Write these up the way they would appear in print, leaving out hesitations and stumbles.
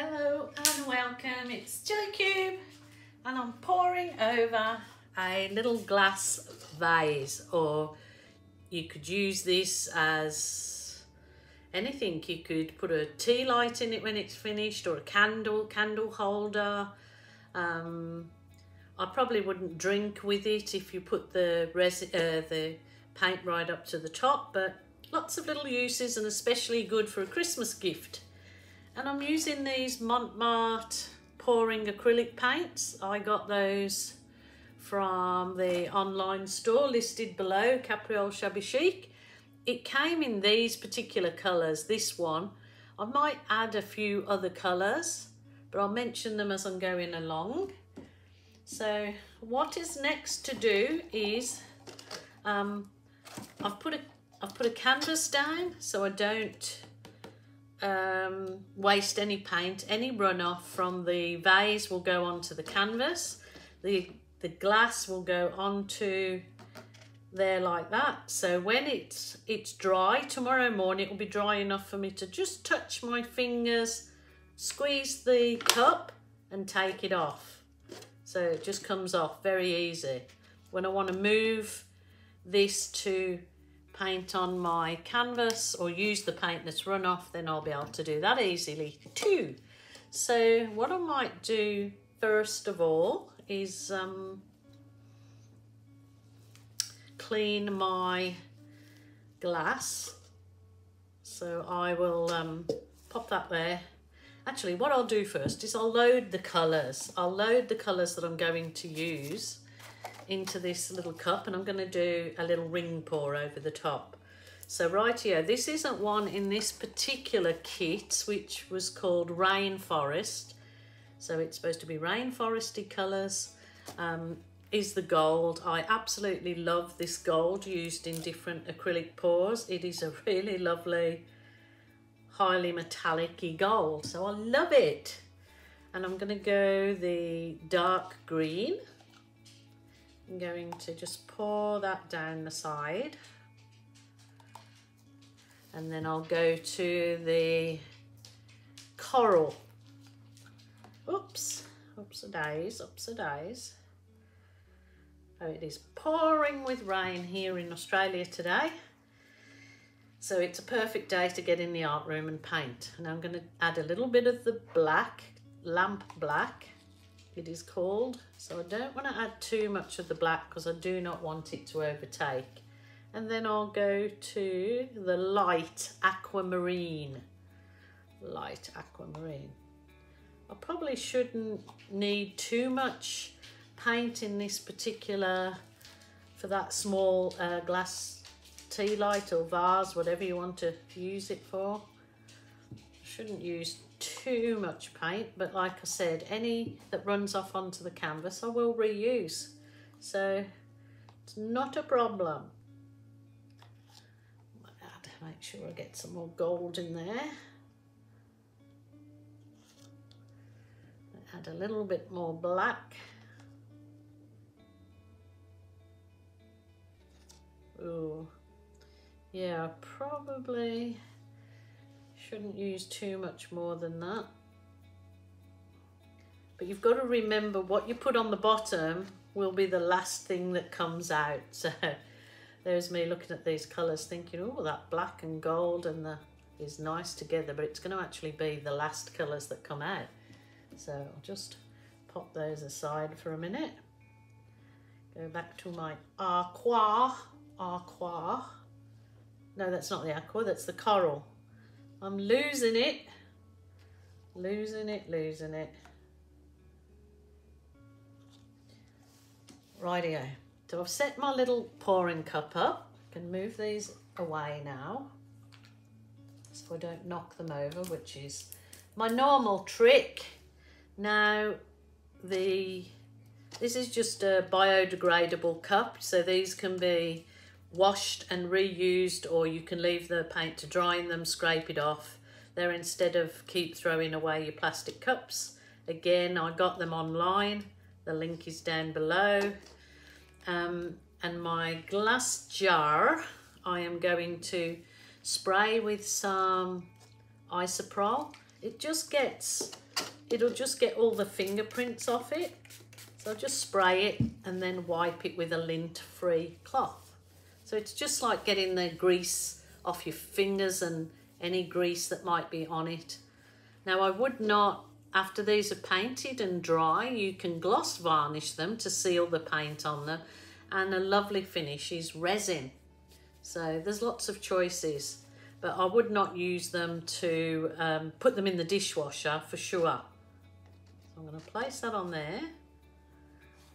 Hello and welcome, it's Jelly Cube and I'm pouring over a little glass vase, or you could use this as anything. You could put a tea light in it when it's finished, or a candle holder. I probably wouldn't drink with it if you put the paint right up to the top, but lots of little uses and especially good for a Christmas gift. And I'm using these Montmartre pouring acrylic paints. I got those from the online store listed below, Capriole Shabby Chic. It came in these particular colours, this one. I might add a few other colours, but I'll mention them as I'm going along. So what is next to do is I've put a canvas down so I don't waste any paint. Any runoff from the vase will go onto the canvas. The glass will go onto there like that. So when it's dry, tomorrow morning it will be dry enough for me to just touch my fingers, squeeze the cup and take it off. So it just comes off very easy. When I want to move this to paint on my canvas or use the paint that's run off, then I'll be able to do that easily too. So what I might do first of all is clean my glass. So I will pop that there. Actually, what I'll do first is I'll load the colours. I'll load the colours that I'm going to use into this little cup, and I'm going to do a little ring pour over the top. So right here, this isn't one in this particular kit, which was called Rainforest. So it's supposed to be rainforesty colours. Is the gold. I absolutely love this gold used in different acrylic pours. It is a really lovely, highly metallic-y gold. So I love it. And I'm going to go the dark green. I'm going to just pour that down the side, and then I'll go to the coral. Oops a days. Oh, it is pouring with rain here in Australia today, so it's a perfect day to get in the art room and paint. And I'm going to add a little bit of the black, lamp black it is called. So I don't want to add too much of the black because I do not want it to overtake. And then I'll go to the light aquamarine. I probably shouldn't need too much paint in this particular, for that small glass tea light or vase, whatever you want to use it for. Shouldn't use too much paint, but like I said, any that runs off onto the canvas I will reuse, so it's not a problem. Make sure I get some more gold in there. Add a little bit more black. Ooh, yeah, probably shouldn't use too much more than that. But you've got to remember what you put on the bottom will be the last thing that comes out. So there's me looking at these colours thinking, oh, that black and gold and the is nice together, but it's going to actually be the last colours that come out. So I'll just pop those aside for a minute. Go back to my aqua. No, that's not the aqua, that's the coral. I'm losing it. Rightio. So I've set my little pouring cup up. I can move these away now so I don't knock them over, which is my normal trick. Now, this is just a biodegradable cup, so these can be washed and reused, or you can leave the paint to dry in them, scrape it off. There, instead of keep throwing away your plastic cups. Again, I got them online. The link is down below. And my glass jar, I am going to spray with some isopropyl. It just gets it'll just get all the fingerprints off it. So I'll just spray it and then wipe it with a lint-free cloth. So it's just like getting the grease off your fingers and any grease that might be on it. Now I would not, after these are painted and dry, you can gloss varnish them to seal the paint on them, and a lovely finish is resin. So there's lots of choices, but I would not use them to put them in the dishwasher for sure. So I'm going to place that on there.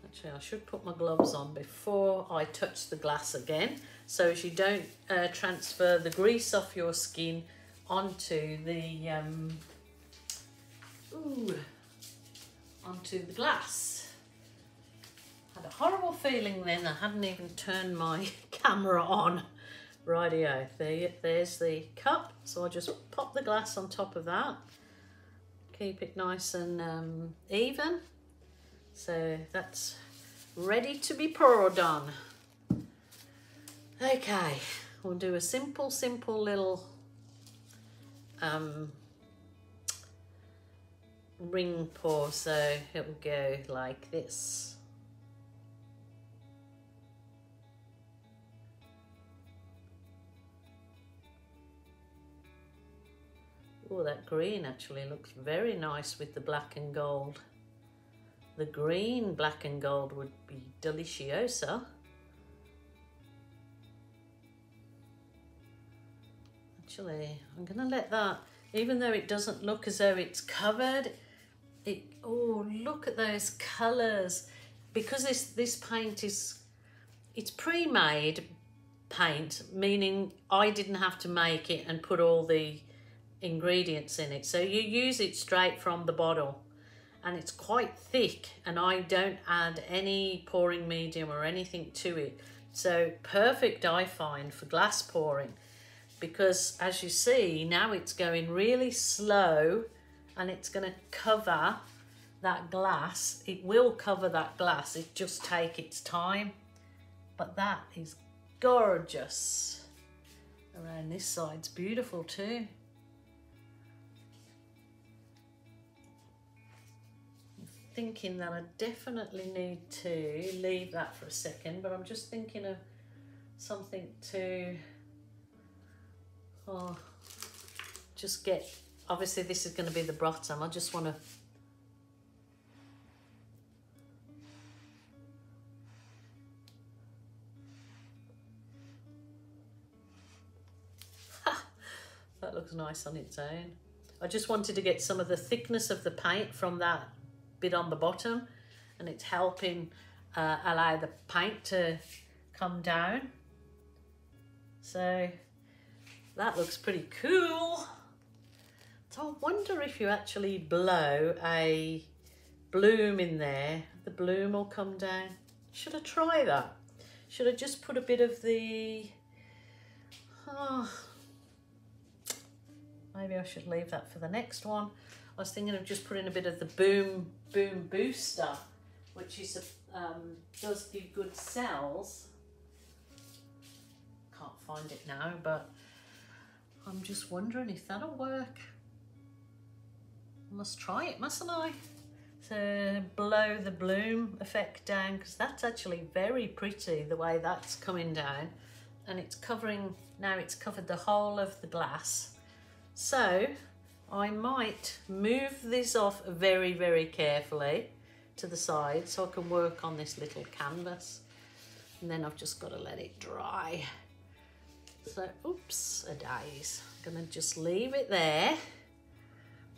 Actually, I should put my gloves on before I touch the glass again, so as you don't transfer the grease off your skin onto the onto the glass. Had a horrible feeling then I hadn't even turned my camera on. Rightio, there's the cup, so I'll just pop the glass on top of that. Keep it nice and even. So that's ready to be poured on. Okay, we'll do a simple little ring pour, so it will go like this. Oh, that green actually looks very nice with the black and gold. The green, black and gold would be deliciosa. Actually, I'm gonna let that, even though it doesn't look as though it's covered, oh, look at those colours. Because this paint it's pre-made paint, meaning I didn't have to make it and put all the ingredients in it. So you use it straight from the bottle. And it's quite thick, and I don't add any pouring medium or anything to it. So perfect, I find, for glass pouring, because as you see, now it's going really slow and it's going to cover that glass. It will cover that glass, it just take its time. But that is gorgeous. Around this side's beautiful too. Thinking that I definitely need to leave that for a second, but I'm just thinking of something to just get, obviously this is going to be the bottom. I just want to that looks nice on its own. I just wanted to get some of the thickness of the paint from that bit on the bottom, and it's helping allow the paint to come down. So that looks pretty cool. So I wonder if you actually blow a bloom in there, the bloom will come down. Should I try that? Should I just put a bit of the, maybe I should leave that for the next one. I was thinking of just putting a bit of the boom booster, which is does give good cells. Can't find it now, but I'm just wondering if that'll work. I must try it, mustn't I? So blow the bloom effect down, because that's actually very pretty the way that's coming down, and it's covering, now it's covered the whole of the glass. So I might move this off very carefully to the side so I can work on this little canvas, and then I've just got to let it dry. So oops a days, I'm gonna just leave it there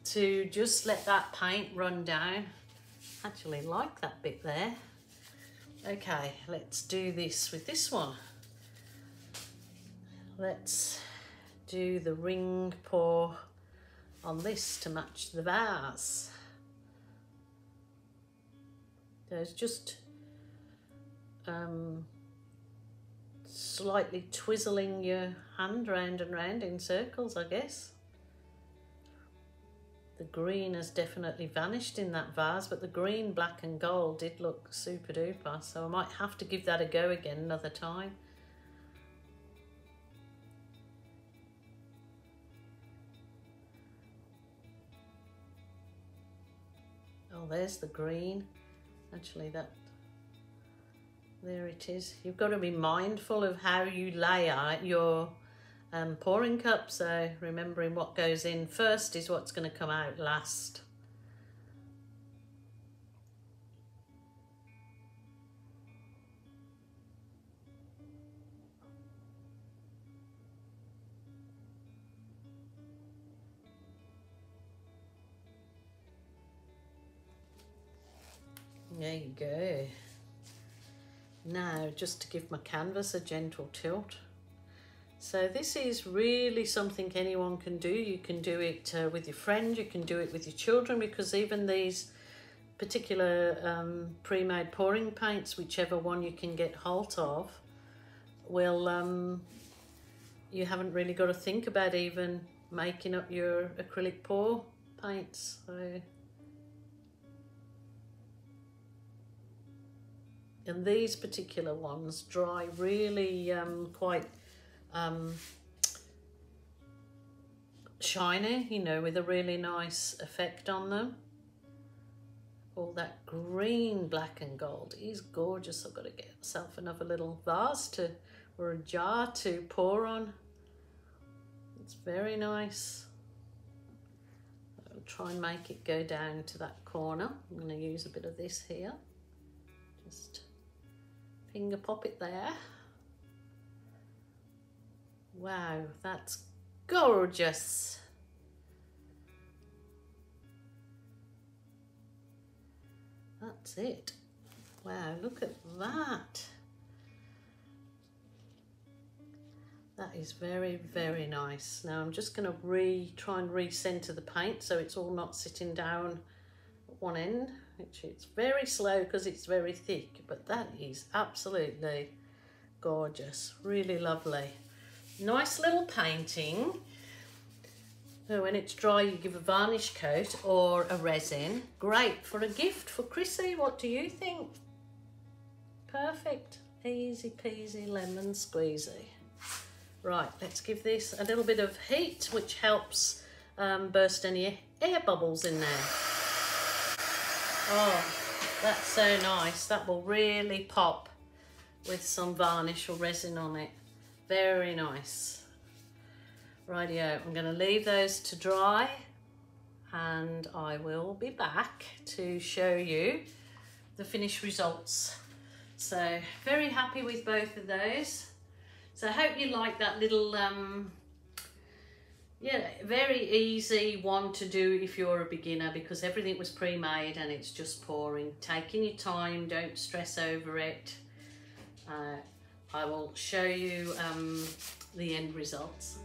to just let that paint run down. Actually like that bit there. Okay, let's do this with this one. Let's do the ring pour on this to match the vase. There's just slightly twizzling your hand round and round in circles, I guess. The green has definitely vanished in that vase, but the green, black and gold did look super duper, so I might have to give that a go again another time. Oh, there's the green. Actually, there it is. You've got to be mindful of how you lay out your pouring cup. So remembering what goes in first is what's going to come out last. There you go. Now, just to give my canvas a gentle tilt. So this is really something anyone can do. You can do it with your friends, you can do it with your children, because even these particular pre-made pouring paints, whichever one you can get hold of, will, you haven't really got to think about even making up your acrylic pour paints. So, and these particular ones dry really quite shiny, you know, with a really nice effect on them. All that green, black and gold is gorgeous. I've got to get myself another little vase or a jar to pour on. It's very nice. I'll try and make it go down to that corner. I'm going to use a bit of this here. Just finger pop it there. Wow, that's gorgeous. That's it. Wow, look at that. That is very, very nice. Now I'm just going to try and recenter the paint so it's all not sitting down at one end, which it's very slow because it's very thick, but that is absolutely gorgeous. Really lovely. Nice little painting. So when it's dry, you give a varnish coat or a resin. Great for a gift for Chrissy. What do you think? Perfect. Easy peasy lemon squeezy. Right, let's give this a little bit of heat, which helps burst any air bubbles in there. Oh, that's so nice. That will really pop with some varnish or resin on it. Very nice. Rightio, I'm going to leave those to dry and I will be back to show you the finished results. So very happy with both of those. So I hope you like that little, yeah, very easy one to do if you're a beginner, because everything was pre-made and it's just pouring. Taking your time, don't stress over it. I will show you the end results.